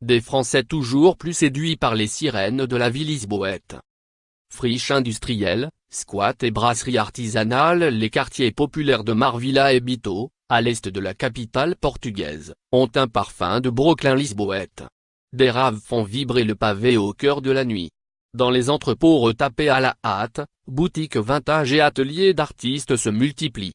Des Français toujours plus séduits par les sirènes de la vie lisboète. Friches industrielles, squats et brasseries artisanales. Les quartiers populaires de Marvila et Bito, à l'est de la capitale portugaise, ont un parfum de Brooklyn lisboète. Des raves font vibrer le pavé au cœur de la nuit. Dans les entrepôts retapés à la hâte, boutiques vintage et ateliers d'artistes se multiplient.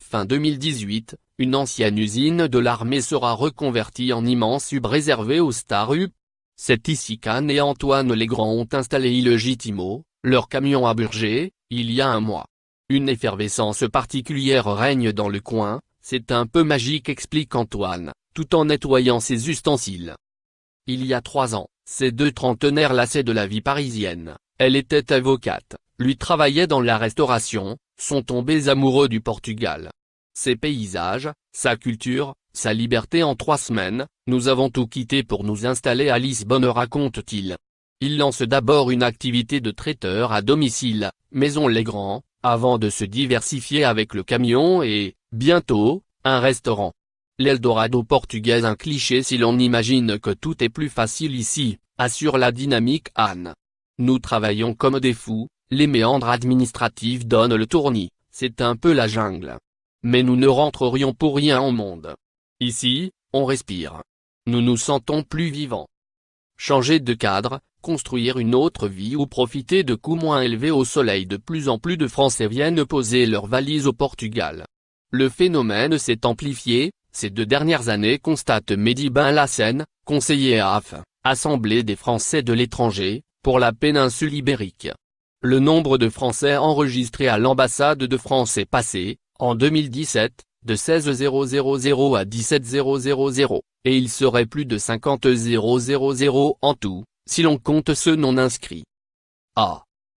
Fin 2018, une ancienne usine de l'armée sera reconvertie en immense hub réservé aux stars UP. C'est ici qu'Anne et Antoine Legrand ont installé Illegitimo, leur camion à Burger, il y a un mois. Une effervescence particulière règne dans le coin, c'est un peu magique, explique Antoine, tout en nettoyant ses ustensiles. Il y a 3 ans, ces deux trentenaires lassés de la vie parisienne, elle était avocate, lui travaillait dans la restauration, sont tombés amoureux du Portugal. Ses paysages, sa culture, sa liberté. En 3 semaines, nous avons tout quitté pour nous installer à Lisbonne, raconte-t-il. Il lance d'abord une activité de traiteur à domicile, Maison Legrand, avant de se diversifier avec le camion et, bientôt, un restaurant. L'Eldorado portugaise, un cliché si l'on imagine que tout est plus facile ici, assure la dynamique Anne. Nous travaillons comme des fous, les méandres administratifs donnent le tournis, c'est un peu la jungle. Mais nous ne rentrerions pour rien au monde. Ici, on respire. Nous nous sentons plus vivants. Changer de cadre, construire une autre vie ou profiter de coûts moins élevés au soleil. De plus en plus de Français viennent poser leurs valises au Portugal. Le phénomène s'est amplifié ces 2 dernières années, constate Mehdi Ben Lassen, conseiller à AF, Assemblée des Français de l'étranger, pour la péninsule ibérique. Le nombre de Français enregistrés à l'ambassade de France est passé, en 2017, de 16 000 à 17 000, et il serait plus de 50 000 en tout, si l'on compte ceux non inscrits. Ah,